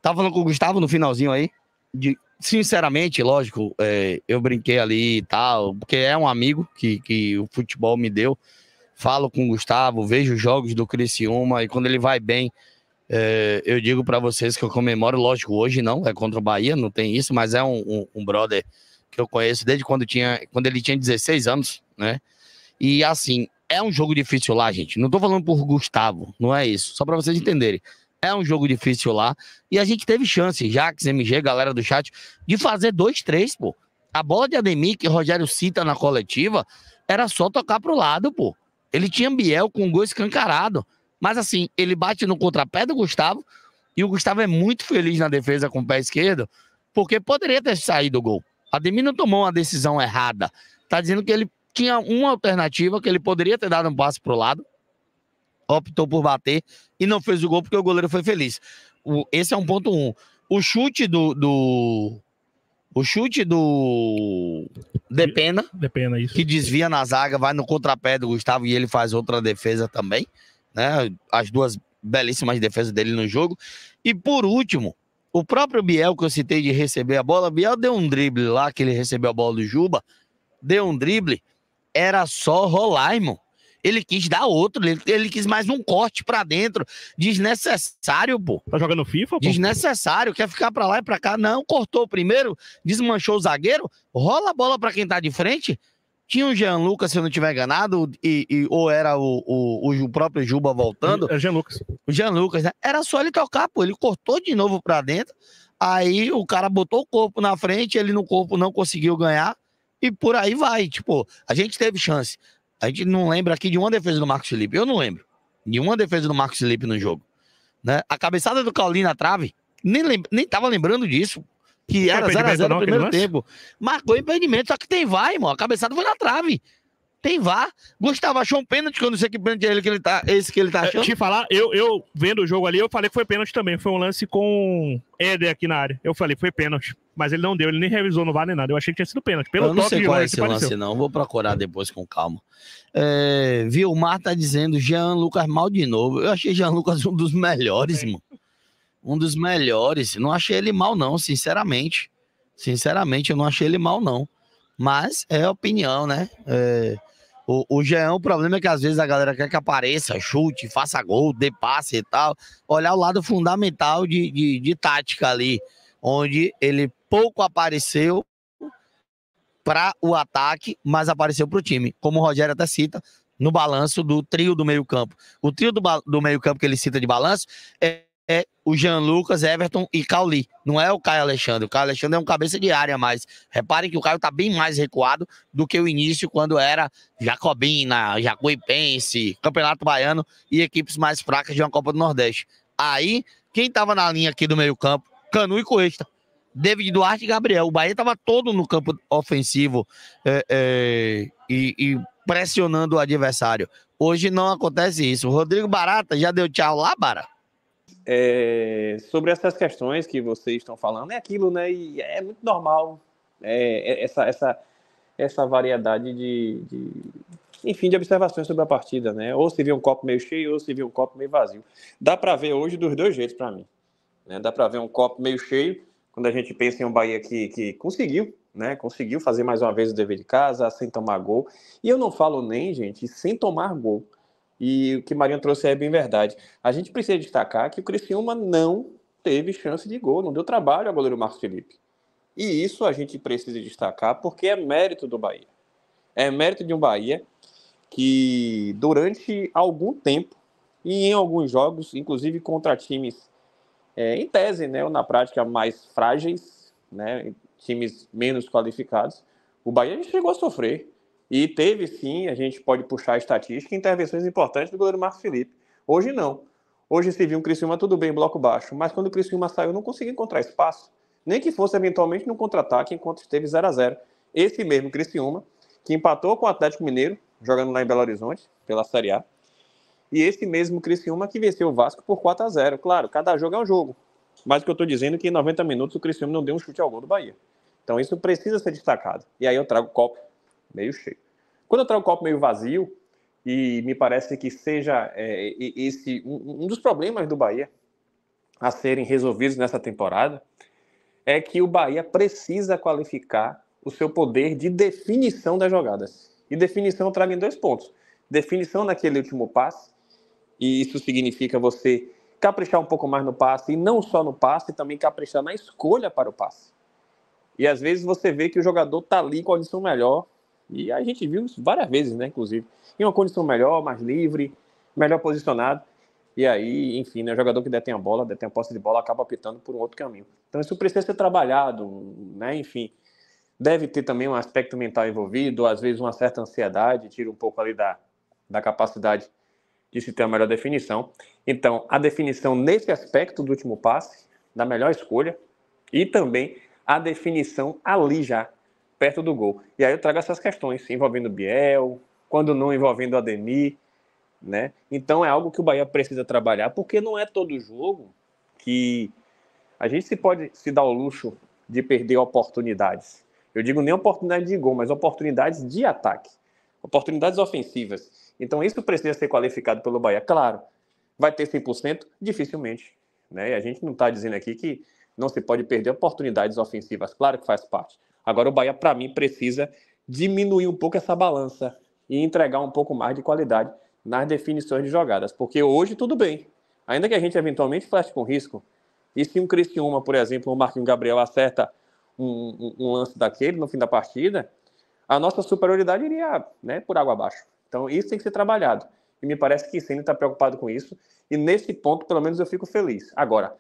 Tava falando com o Gustavo no finalzinho aí. Sinceramente, lógico, eu brinquei ali e tal, porque é um amigo que o futebol me deu. Falo com o Gustavo, vejo os jogos do Criciúma e quando ele vai bem, eu digo pra vocês que eu comemoro. Lógico, hoje não, é contra o Bahia, não tem isso, mas é um brother que eu conheço desde quando ele tinha 16 anos, né? E assim, é um jogo difícil lá, gente. Não tô falando por Gustavo, não é isso. Só pra vocês entenderem. É um jogo difícil lá. E a gente teve chance, Jax, MG, galera do chat, de fazer 2-3, pô. A bola de Ademir, que o Rogério cita na coletiva, era só tocar pro lado, pô. Ele tinha Biel com um gol escancarado. Mas assim, ele bate no contrapé do Gustavo. E o Gustavo é muito feliz na defesa com o pé esquerdo, porque poderia ter saído o gol. Ademir não tomou uma decisão errada. Tá dizendo que ele tinha uma alternativa, que ele poderia ter dado um passe pro lado, optou por bater e não fez o gol porque o goleiro foi feliz. Esse é um ponto 1. O chute do Depena, isso. que desvia na zaga, vai no contrapé do Gustavo e ele faz outra defesa também, né? As duas belíssimas defesas dele no jogo. E por último, o próprio Biel, que eu citei de receber a bola, Biel deu um drible lá, que ele recebeu a bola do Juba, deu um drible, era só rolar, irmão. Ele quis dar outro, ele quis mais um corte pra dentro. Desnecessário, pô. Tá jogando FIFA, pô? Desnecessário, quer ficar pra lá e pra cá. Não, cortou primeiro, desmanchou o zagueiro, rola a bola pra quem tá de frente. Tinha o Jean Lucas, se eu não tiver enganado, ou era o próprio Juba voltando. É o Jean Lucas. O Jean Lucas, né? Era só ele tocar, pô. Ele cortou de novo pra dentro. Aí o cara botou o corpo na frente, ele no corpo não conseguiu ganhar. E por aí vai. Tipo, a gente teve chance. A gente não lembra aqui de uma defesa do Marcos Felipe. Eu não lembro de uma defesa do Marcos Felipe no jogo, né? A cabeçada do Caulinho na trave, nem tava lembrando disso. Que era 0x0 no primeiro tempo. Marcou impedimento, só que tem VAR, irmão. A cabeçada foi na trave. Tem VAR. Gustavo achou um pênalti, que eu não sei que pênalti é esse que ele tá achando. Te falar, eu vendo o jogo ali, eu falei que foi pênalti também. Foi um lance com Éder aqui na área. Eu falei, foi pênalti. Mas ele não deu, ele nem revisou no VAR nem nada. Eu achei que tinha sido pênalti. Eu não sei qual é esse lance, não. Vou procurar depois com calma. Vilmar tá dizendo Jean Lucas mal de novo. Eu achei Jean Lucas um dos melhores, irmão. Um dos melhores. Não achei ele mal, não, sinceramente. Sinceramente, eu não achei ele mal, não. Mas é opinião, né? O Jean, o problema é que às vezes a galera quer que apareça, chute, faça gol, dê passe e tal. Olhar o lado fundamental de tática ali, onde ele pouco apareceu para o ataque, mas apareceu para o time. Como o Rogério até cita, no balanço do trio do meio-campo. O trio do meio-campo que ele cita de balanço é o Jean Lucas, Everton e Cauli. Não é o Caio Alexandre. O Caio Alexandre é um cabeça de área, mas reparem que o Caio tá bem mais recuado do que o início, quando era Jacobina, Jacuipense, Campeonato Baiano e equipes mais fracas de uma Copa do Nordeste. Aí, quem tava na linha aqui do meio-campo? Canu e Cuesta. David Duarte e Gabriel. O Bahia tava todo no campo ofensivo e pressionando o adversário. Hoje não acontece isso. O Rodrigo Barata já deu tchau lá, Bara? Sobre essas questões que vocês estão falando, é aquilo, né? E é muito normal essa variedade enfim, de observações sobre a partida, né? Ou se vê um copo meio cheio, ou se vê um copo meio vazio. Dá para ver hoje dos dois jeitos para mim, né? Dá para ver um copo meio cheio quando a gente pensa em um Bahia que conseguiu, né? Conseguiu fazer mais uma vez o dever de casa, sem tomar gol. E eu não falo nem, gente, sem tomar gol. E o que Marinho trouxe é bem verdade. A gente precisa destacar que o Criciúma não teve chance de gol, não deu trabalho ao goleiro Marcos Felipe. E isso a gente precisa destacar porque é mérito do Bahia. É mérito de um Bahia que durante algum tempo e em alguns jogos, inclusive contra times em tese, né, ou na prática mais frágeis, né, times menos qualificados, o Bahia chegou a sofrer. E teve, sim, a gente pode puxar a estatística, intervenções importantes do goleiro Marcos Felipe. Hoje não. Hoje se viu um Criciúma tudo bem, bloco baixo, mas quando o Criciúma saiu não conseguiu encontrar espaço, nem que fosse eventualmente no contra-ataque, enquanto esteve 0x0. Esse mesmo Criciúma, que empatou com o Atlético Mineiro, jogando lá em Belo Horizonte, pela Série A, e esse mesmo Criciúma que venceu o Vasco por 4x0. Claro, cada jogo é um jogo, mas o que eu estou dizendo é que em 90 minutos o Criciúma não deu um chute ao gol do Bahia. Então isso precisa ser destacado. E aí eu trago o copo meio cheio. Quando eu trago o copo meio vazio, e me parece que seja esse um dos problemas do Bahia, a serem resolvidos nessa temporada é que o Bahia precisa qualificar o seu poder de definição das jogadas. E definição eu trago em 2 pontos. Definição naquele último passe, e isso significa você caprichar um pouco mais no passe, e não só no passe, também caprichar na escolha para o passe. E às vezes você vê que o jogador está ali em condição melhor, e a gente viu isso várias vezes, né, inclusive, em uma condição melhor, mais livre, melhor posicionado, e aí, enfim, né, o jogador que detém a bola, detém a posse de bola, acaba optando por um outro caminho. Então isso precisa ser trabalhado, né, enfim. Deve ter também um aspecto mental envolvido, às vezes uma certa ansiedade, tira um pouco ali da capacidade de se ter a melhor definição. Então, a definição nesse aspecto do último passe, da melhor escolha, e também a definição ali já, perto do gol. E aí eu trago essas questões, envolvendo o Biel, quando não envolvendo o Ademir, né? Então é algo que o Bahia precisa trabalhar, porque não é todo jogo que a gente pode se dar o luxo de perder oportunidades. Eu digo nem oportunidade de gol, mas oportunidades de ataque, oportunidades ofensivas. Então isso precisa ser qualificado pelo Bahia. Claro, vai ter 100%? Dificilmente. Né? E a gente não está dizendo aqui que não se pode perder oportunidades ofensivas. Claro que faz parte. Agora o Bahia, para mim, precisa diminuir um pouco essa balança e entregar um pouco mais de qualidade nas definições de jogadas. Porque hoje tudo bem. Ainda que a gente eventualmente fleche com risco, e se um Criciúma, por exemplo, o Marquinhos Gabriel acerta um lance daquele no fim da partida, a nossa superioridade iria, né, por água abaixo. Então isso tem que ser trabalhado. E me parece que Ceni está preocupado com isso. E nesse ponto, pelo menos, eu fico feliz. Agora,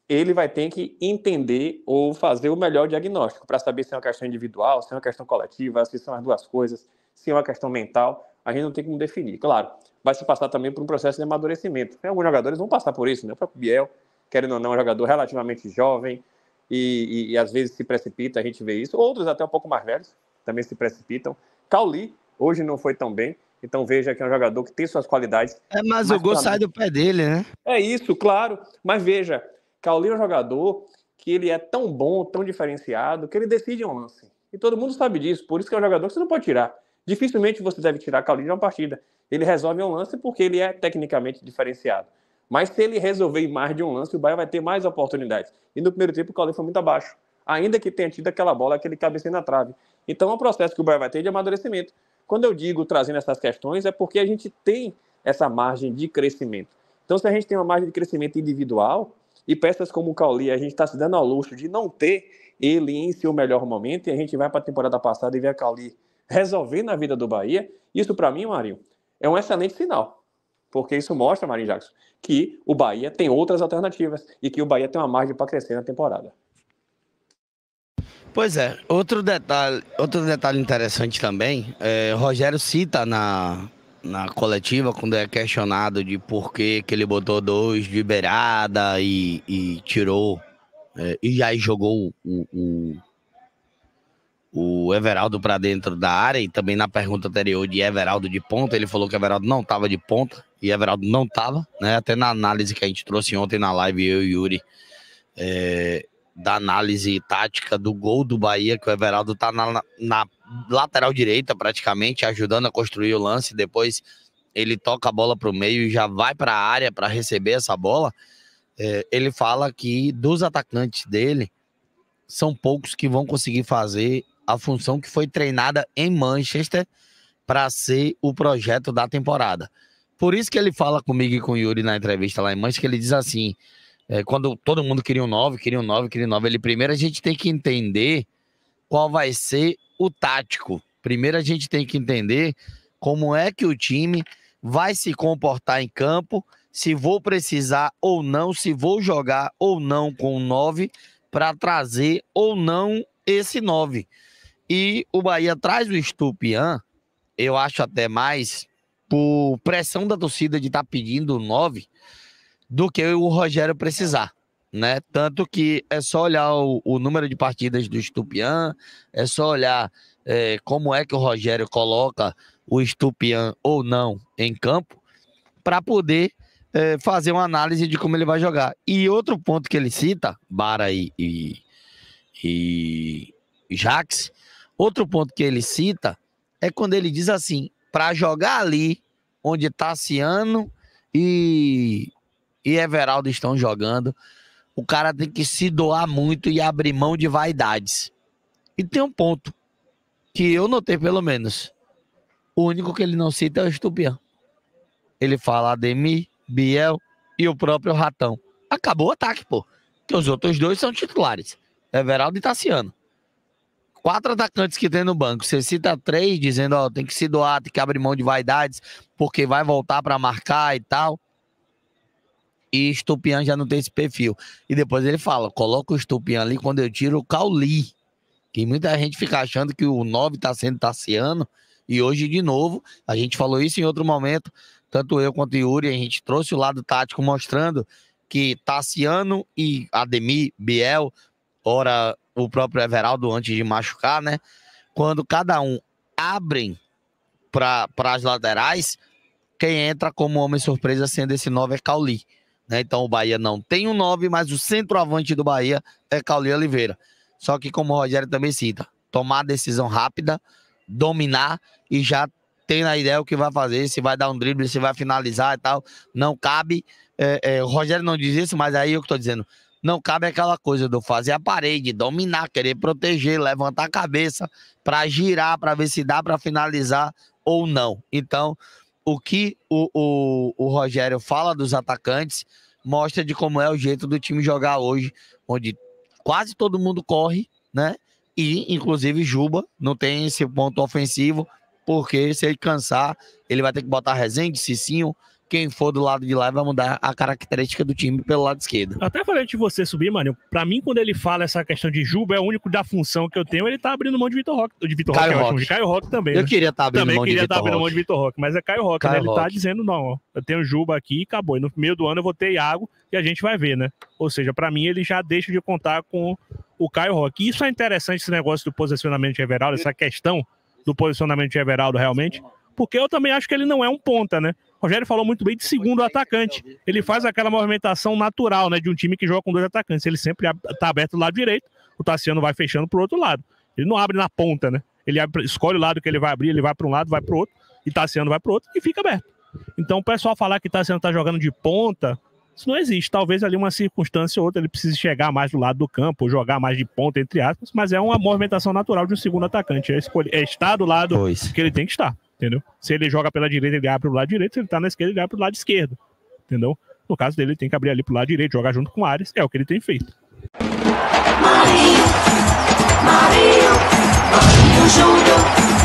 ele vai ter que entender ou fazer o melhor diagnóstico para saber se é uma questão individual, se é uma questão coletiva, se são as duas coisas, se é uma questão mental. A gente não tem como definir. Claro, vai se passar também por um processo de amadurecimento. Alguns jogadores vão passar por isso, né? O próprio Biel, querendo ou não, é um jogador relativamente jovem e às vezes se precipita, a gente vê isso. Outros até um pouco mais velhos também se precipitam. Cauli hoje não foi tão bem, então veja que é um jogador que tem suas qualidades. Mas o gol sai do pé dele, né? É isso, claro, mas veja, Cauli é um jogador que ele é tão bom, tão diferenciado, que ele decide um lance. E todo mundo sabe disso, por isso que é um jogador que você não pode tirar. Dificilmente você deve tirar Cauli de uma partida. Ele resolve um lance porque ele é tecnicamente diferenciado. Mas se ele resolver em mais de um lance, o Bahia vai ter mais oportunidades. E no primeiro tempo o Cauli foi muito abaixo. Ainda que tenha tido aquela bola, aquele cabeceio na trave. Então é um processo que o Bahia vai ter de amadurecimento. Quando eu digo trazendo essas questões, é porque a gente tem essa margem de crescimento. Então se a gente tem uma margem de crescimento individual, e peças como o Cauli, a gente está se dando ao luxo de não ter ele em seu melhor momento, e a gente vai para a temporada passada e vê a Cauli resolvendo a vida do Bahia, isso para mim, Marinho, é um excelente sinal. Porque isso mostra, Marinho Jackson, que o Bahia tem outras alternativas e que o Bahia tem uma margem para crescer na temporada. Pois é, outro detalhe interessante também, Rogério cita na coletiva, quando é questionado de por que ele botou 2 de beirada e tirou, e aí jogou o Everaldo para dentro da área, e também na pergunta anterior de Everaldo de ponta, ele falou que Everaldo não estava de ponta, e Everaldo não estava, né? Até na análise que a gente trouxe ontem na live, eu e Yuri, da análise tática do gol do Bahia, que o Everaldo tá na lateral direita praticamente, ajudando a construir o lance, depois ele toca a bola para o meio e já vai para a área para receber essa bola. Ele fala que dos atacantes dele, são poucos que vão conseguir fazer a função que foi treinada em Manchester para ser o projeto da temporada. Por isso que ele fala comigo e com o Yuri na entrevista lá em Manchester, que ele diz assim, quando todo mundo queria um 9, ele, primeiro a gente tem que entender qual vai ser o tático. Primeiro a gente tem que entender como é que o time vai se comportar em campo, se vou precisar ou não, se vou jogar ou não com 9, para trazer ou não esse 9. E o Bahia traz o Estupiñán, eu acho até mais por pressão da torcida de estar pedindo o 9 do que o Rogério precisar, né? Tanto que é só olhar o número de partidas do Estupiñán, é só olhar como é que o Rogério coloca o Estupiñán ou não em campo para poder fazer uma análise de como ele vai jogar. E outro ponto que ele cita, Bara e Jax, outro ponto que ele cita é quando ele diz assim, para jogar ali onde Tassiano e Everaldo estão jogando, o cara tem que se doar muito e abrir mão de vaidades. E tem um ponto que eu notei, pelo menos. O único que ele não cita é o Estupião. Ele fala Ademir, Biel e o próprio Ratão. Acabou o ataque, pô. Porque os outros dois são titulares. Everaldo e Tassiano. 4 atacantes que tem no banco. Você cita 3 dizendo, ó, tem que se doar, tem que abrir mão de vaidades, porque vai voltar pra marcar e tal. E Estupião já não tem esse perfil. E depois ele fala, coloca o Estupião ali quando eu tiro o Cauli. Que muita gente fica achando que o 9 tá sendo Tassiano. E hoje, de novo, a gente falou isso em outro momento, tanto eu quanto o Yuri, a gente trouxe o lado tático mostrando que Tassiano e Ademir, Biel, ora o próprio Everaldo antes de machucar, né? Quando cada um abrem para as laterais, quem entra como homem surpresa sendo esse 9 é Cauli. Né? Então o Bahia não tem um 9, mas o centroavante do Bahia é Cauli Oliveira. Só que, como o Rogério também cita, tomar decisão rápida, dominar e já tem na ideia o que vai fazer, se vai dar um drible, se vai finalizar e tal. Não cabe, o Rogério não diz isso, mas aí eu que tô dizendo, não cabe aquela coisa do fazer a parede, dominar, querer proteger, levantar a cabeça para girar, para ver se dá para finalizar ou não. Então, o que o Rogério fala dos atacantes mostra de como é o jeito do time jogar hoje, onde quase todo mundo corre, né? E, inclusive, Juba não tem esse ponto ofensivo, porque se ele cansar, ele vai ter que botar Rezende, Cicinho, quem for do lado de lá vai mudar a característica do time pelo lado esquerdo. Até falei antes de você subir, mano, pra mim, quando ele fala essa questão de Juba, é o único da função que eu tenho, ele tá abrindo mão de Vitor Roque. De Caio Roque também. Eu né? queria estar abrindo também mão de Vitor Roque. Também queria estar abrindo mão de Vitor Roque, mas é Caio Roque, né? Ele tá dizendo, não, ó, eu tenho Juba aqui e acabou. E no meio do ano eu vou ter Iago e a gente vai ver, né? Ou seja, pra mim, ele já deixa de contar com o Caio Roque. E isso é interessante, esse negócio do posicionamento de Everaldo, essa questão do posicionamento de Everaldo realmente, porque eu também acho que ele não é um ponta, né? O Rogério falou muito bem de segundo atacante. Ele faz aquela movimentação natural, né, de um time que joga com 2 atacantes. Ele sempre tá aberto do lado direito, o Tassiano vai fechando pro outro lado. Ele não abre na ponta, né? Ele escolhe o lado que ele vai abrir, ele vai para um lado, vai pro outro, e Tassiano vai pro outro e fica aberto. Então o pessoal falar que Tassiano tá jogando de ponta, isso não existe. Talvez ali uma circunstância ou outra ele precise chegar mais do lado do campo, ou jogar mais de ponta, entre aspas, mas é uma movimentação natural de um segundo atacante. É estar do lado que ele tem que estar. Entendeu? Se ele joga pela direita, ele abre pro lado direito. Se ele tá na esquerda, ele abre pro lado esquerdo. Entendeu? No caso dele, ele tem que abrir ali pro lado direito, jogar junto com o Ares. É o que ele tem feito. Marinho Júnior.